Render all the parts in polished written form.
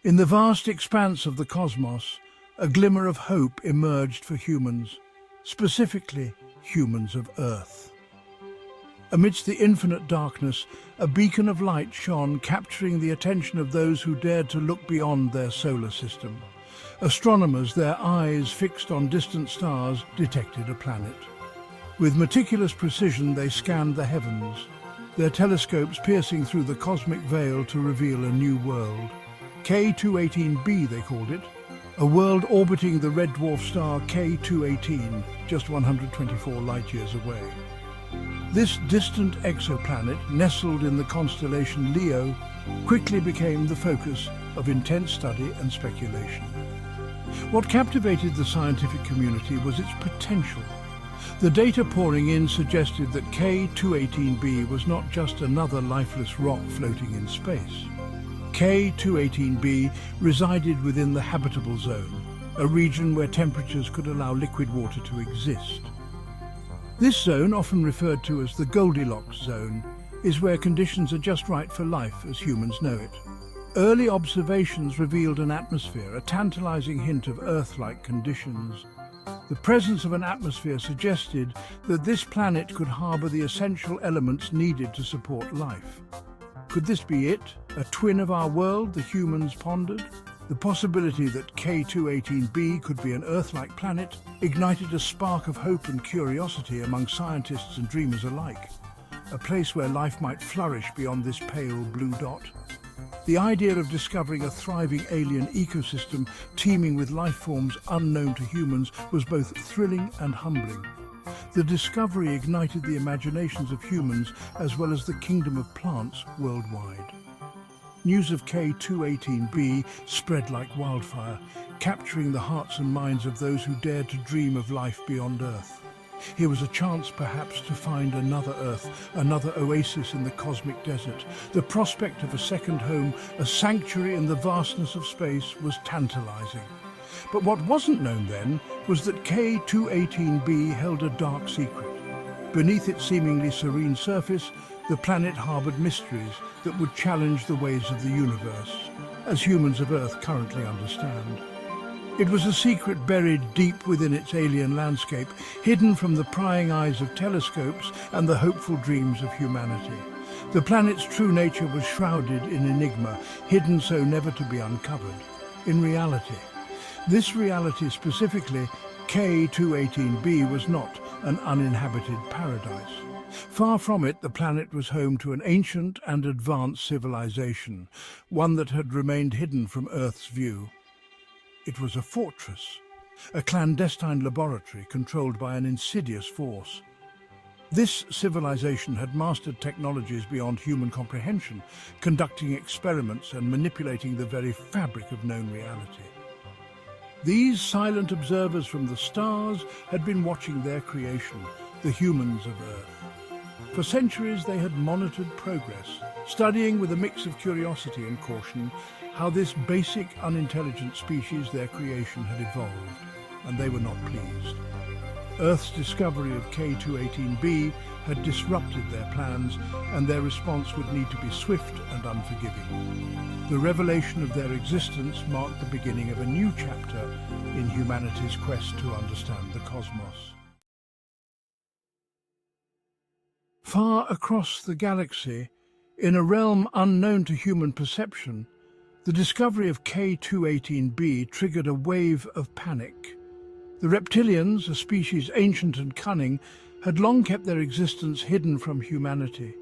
In the vast expanse of the cosmos, a glimmer of hope emerged for humans, specifically humans of Earth. Amidst the infinite darkness, a beacon of light shone, capturing the attention of those who dared to look beyond their solar system. Astronomers, their eyes fixed on distant stars, detected a planet. With meticulous precision, they scanned the heavens, their telescopes piercing through the cosmic veil to reveal a new world. K2-18B, they called it, a world orbiting the red dwarf star K2-18, just 124 light-years away. This distant exoplanet, nestled in the constellation Leo, quickly became the focus of intense study and speculation. What captivated the scientific community was its potential. The data pouring in suggested that K2-18b was not just another lifeless rock floating in space. K2-18b resided within the habitable zone, a region where temperatures could allow liquid water to exist. This zone, often referred to as the Goldilocks zone, is where conditions are just right for life as humans know it. Early observations revealed an atmosphere, a tantalizing hint of Earth-like conditions. The presence of an atmosphere suggested that this planet could harbor the essential elements needed to support life. Could this be it, a twin of our world, the humans pondered? The possibility that K2-18b could be an Earth-like planet ignited a spark of hope and curiosity among scientists and dreamers alike, a place where life might flourish beyond this pale blue dot. The idea of discovering a thriving alien ecosystem teeming with life forms unknown to humans was both thrilling and humbling. The discovery ignited the imaginations of humans as well as the kingdom of plants worldwide. News of K2-18b spread like wildfire, capturing the hearts and minds of those who dared to dream of life beyond Earth. Here was a chance perhaps to find another Earth, another oasis in the cosmic desert. The prospect of a second home, a sanctuary in the vastness of space, was tantalizing. But what wasn't known then was that K2-18b held a dark secret. Beneath its seemingly serene surface, the planet harbored mysteries that would challenge the ways of the universe, as humans of Earth currently understand. It was a secret buried deep within its alien landscape, hidden from the prying eyes of telescopes and the hopeful dreams of humanity. The planet's true nature was shrouded in enigma, hidden so never to be uncovered. In reality, this reality specifically, K2-18b was not an uninhabited paradise. Far from it, the planet was home to an ancient and advanced civilization, one that had remained hidden from Earth's view. It was a fortress, a clandestine laboratory controlled by an insidious force. This civilization had mastered technologies beyond human comprehension, conducting experiments and manipulating the very fabric of known reality. These silent observers from the stars had been watching their creation, the humans of Earth. For centuries they had monitored progress, studying with a mix of curiosity and caution how this basic unintelligent species, their creation, had evolved, and they were not pleased. Earth's discovery of K2-18b had disrupted their plans, and their response would need to be swift and unforgiving. The revelation of their existence marked the beginning of a new chapter in humanity's quest to understand the cosmos. Far across the galaxy, in a realm unknown to human perception, the discovery of K2-18b triggered a wave of panic. The reptilians, a species ancient and cunning, had long kept their existence hidden from humanity.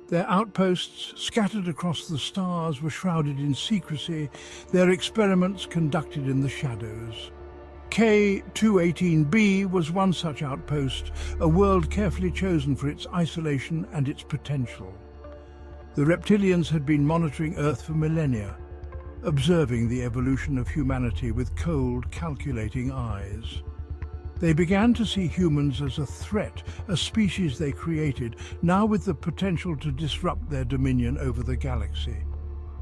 Their outposts, scattered across the stars, were shrouded in secrecy, their experiments conducted in the shadows. K2-18b was one such outpost, a world carefully chosen for its isolation and its potential. The reptilians had been monitoring Earth for millennia, observing the evolution of humanity with cold, calculating eyes. They began to see humans as a threat, a species they created, now with the potential to disrupt their dominion over the galaxy.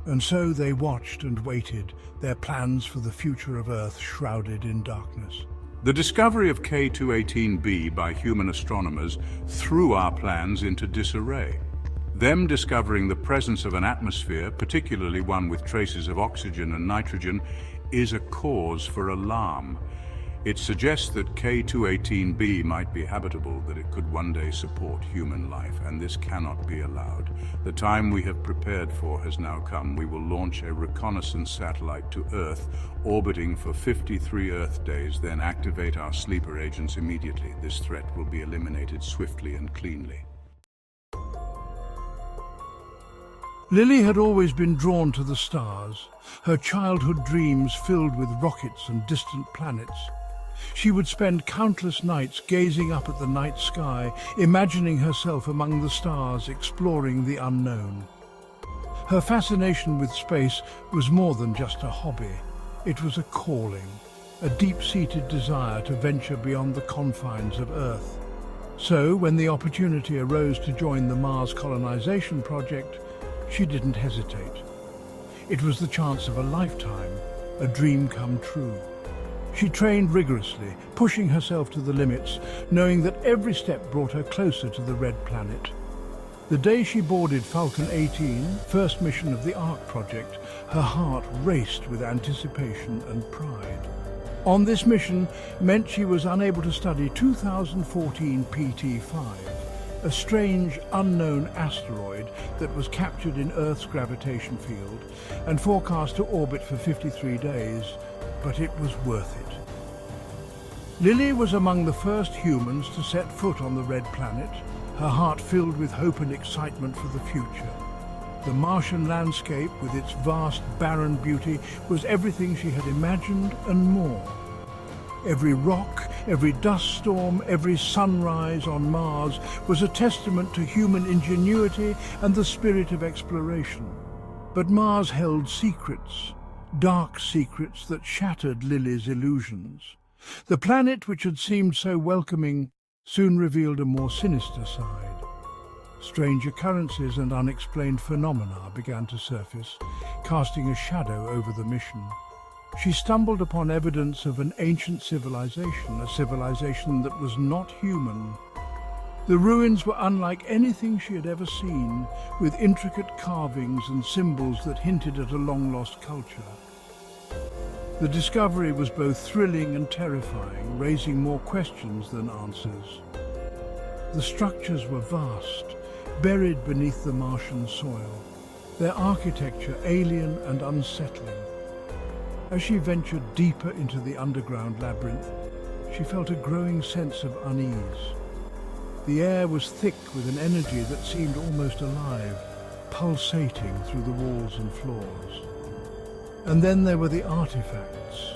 And so they watched and waited, their plans for the future of Earth shrouded in darkness. The discovery of K2-18b by human astronomers threw our plans into disarray. Them discovering the presence of an atmosphere, particularly one with traces of oxygen and nitrogen, is a cause for alarm. It suggests that K2-18B might be habitable, that it could one day support human life, and this cannot be allowed. The time we have prepared for has now come. We will launch a reconnaissance satellite to Earth, orbiting for 53 Earth days, then activate our sleeper agents immediately. This threat will be eliminated swiftly and cleanly. Lily had always been drawn to the stars, her childhood dreams filled with rockets and distant planets. She would spend countless nights gazing up at the night sky, imagining herself among the stars, exploring the unknown. Her fascination with space was more than just a hobby. It was a calling, a deep-seated desire to venture beyond the confines of Earth. So, when the opportunity arose to join the Mars colonization project, she didn't hesitate. It was the chance of a lifetime, a dream come true. She trained rigorously, pushing herself to the limits, knowing that every step brought her closer to the Red Planet. The day she boarded Falcon 18, first mission of the Ark project, her heart raced with anticipation and pride. On this mission meant she was unable to study 2014 PT5, a strange, unknown asteroid that was captured in Earth's gravitation field and forecast to orbit for 53 days, but it was worth it. Lily was among the first humans to set foot on the Red Planet, her heart filled with hope and excitement for the future. The Martian landscape, with its vast, barren beauty, was everything she had imagined and more. Every rock, every dust storm, every sunrise on Mars was a testament to human ingenuity and the spirit of exploration. But Mars held secrets, dark secrets that shattered Lily's illusions. The planet, which had seemed so welcoming, soon revealed a more sinister side. Strange occurrences and unexplained phenomena began to surface, casting a shadow over the mission. She stumbled upon evidence of an ancient civilization, a civilization that was not human. The ruins were unlike anything she had ever seen, with intricate carvings and symbols that hinted at a long-lost culture. The discovery was both thrilling and terrifying, raising more questions than answers. The structures were vast, buried beneath the Martian soil, their architecture alien and unsettling. As she ventured deeper into the underground labyrinth, she felt a growing sense of unease. The air was thick with an energy that seemed almost alive, pulsating through the walls and floors. And then there were the artifacts,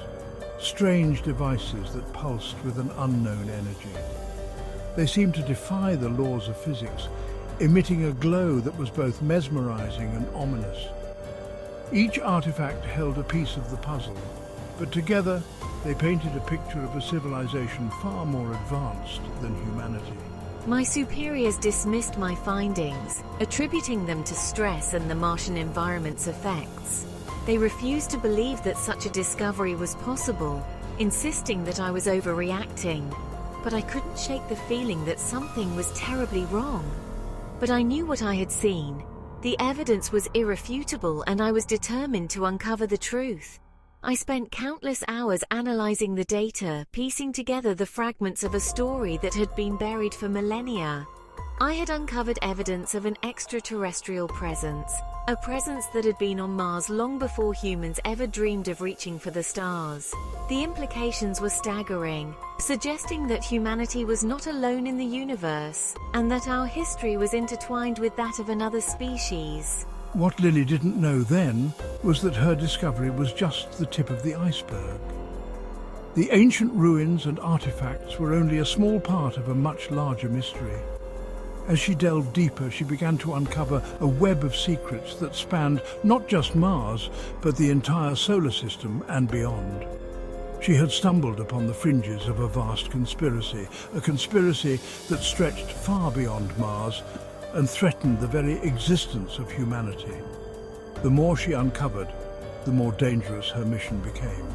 strange devices that pulsed with an unknown energy. They seemed to defy the laws of physics, emitting a glow that was both mesmerizing and ominous. Each artifact held a piece of the puzzle, but together they painted a picture of a civilization far more advanced than humanity. My superiors dismissed my findings, attributing them to stress and the Martian environment's effects. They refused to believe that such a discovery was possible, insisting that I was overreacting. But I couldn't shake the feeling that something was terribly wrong. But I knew what I had seen. The evidence was irrefutable, and I was determined to uncover the truth. I spent countless hours analyzing the data, piecing together the fragments of a story that had been buried for millennia. I had uncovered evidence of an extraterrestrial presence, a presence that had been on Mars long before humans ever dreamed of reaching for the stars. The implications were staggering, suggesting that humanity was not alone in the universe, and that our history was intertwined with that of another species. What Lily didn't know then was that her discovery was just the tip of the iceberg. The ancient ruins and artifacts were only a small part of a much larger mystery. As she delved deeper, she began to uncover a web of secrets that spanned not just Mars, but the entire solar system and beyond. She had stumbled upon the fringes of a vast conspiracy, a conspiracy that stretched far beyond Mars and threatened the very existence of humanity. The more she uncovered, the more dangerous her mission became.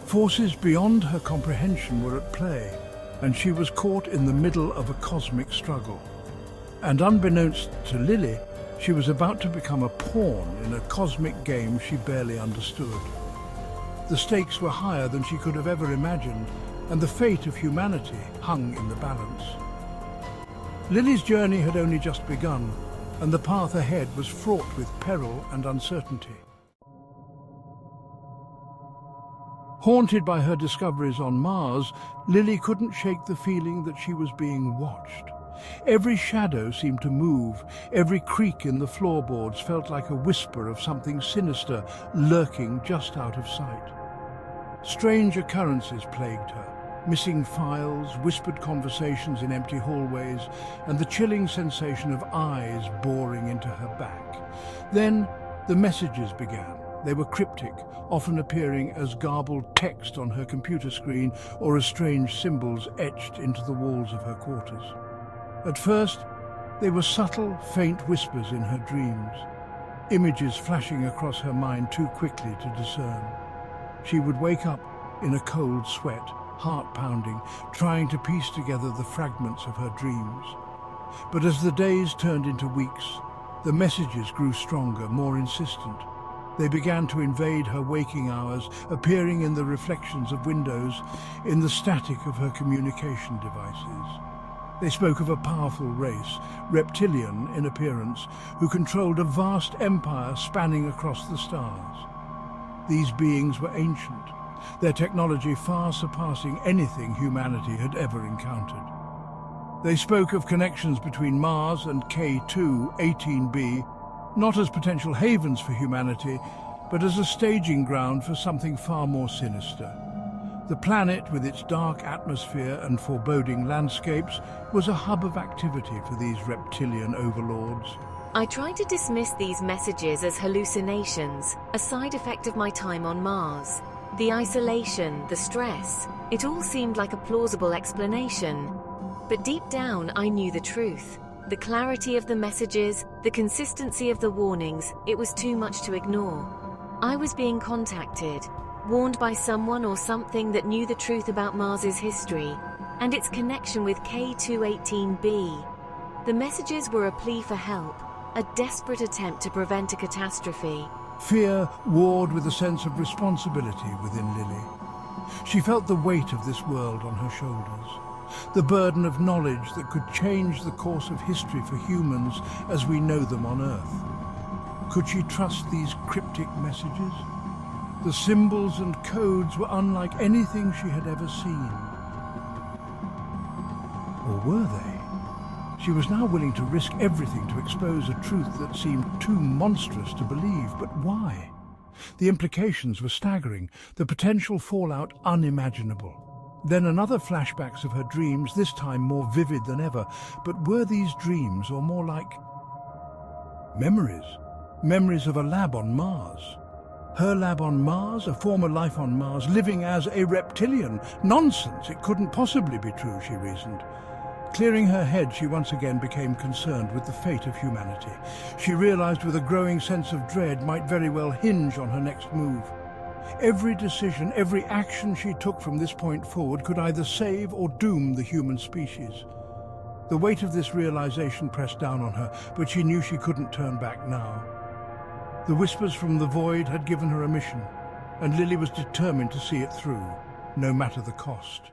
Forces beyond her comprehension were at play, and she was caught in the middle of a cosmic struggle. And unbeknownst to Lily, she was about to become a pawn in a cosmic game she barely understood. The stakes were higher than she could have ever imagined, and the fate of humanity hung in the balance. Lily's journey had only just begun, and the path ahead was fraught with peril and uncertainty. Haunted by her discoveries on Mars, Lily couldn't shake the feeling that she was being watched. Every shadow seemed to move, every creak in the floorboards felt like a whisper of something sinister lurking just out of sight. Strange occurrences plagued her: missing files, whispered conversations in empty hallways, and the chilling sensation of eyes boring into her back. Then the messages began. They were cryptic, often appearing as garbled text on her computer screen or as strange symbols etched into the walls of her quarters. At first, they were subtle, faint whispers in her dreams, images flashing across her mind too quickly to discern. She would wake up in a cold sweat, heart pounding, trying to piece together the fragments of her dreams. But as the days turned into weeks, the messages grew stronger, more insistent. They began to invade her waking hours, appearing in the reflections of windows, in the static of her communication devices. They spoke of a powerful race, reptilian in appearance, who controlled a vast empire spanning across the stars. These beings were ancient, their technology far surpassing anything humanity had ever encountered. They spoke of connections between Mars and K2-18B, not as potential havens for humanity, but as a staging ground for something far more sinister. The planet, with its dark atmosphere and foreboding landscapes, was a hub of activity for these reptilian overlords. I tried to dismiss these messages as hallucinations, a side effect of my time on Mars. The isolation, the stress, it all seemed like a plausible explanation. But deep down, I knew the truth. The clarity of the messages, the consistency of the warnings, it was too much to ignore. I was being contacted, warned by someone or something that knew the truth about Mars's history and its connection with K2-18B. The messages were a plea for help, a desperate attempt to prevent a catastrophe. Fear warred with a sense of responsibility within Lily. She felt the weight of this world on her shoulders, the burden of knowledge that could change the course of history for humans as we know them on Earth. Could she trust these cryptic messages? The symbols and codes were unlike anything she had ever seen. Or were they? She was now willing to risk everything to expose a truth that seemed too monstrous to believe. But why? The implications were staggering, the potential fallout unimaginable. Then another flashbacks of her dreams, this time more vivid than ever. But were these dreams, or more like memories? Memories of a lab on Mars. Her lab on Mars, a former life on Mars, living as a reptilian. Nonsense! It couldn't possibly be true, she reasoned. Clearing her head, she once again became concerned with the fate of humanity. She realized with a growing sense of dread might very well hinge on her next move. Every decision, every action she took from this point forward could either save or doom the human species. The weight of this realization pressed down on her, but she knew she couldn't turn back now. The whispers from the void had given her a mission, and Lily was determined to see it through, no matter the cost.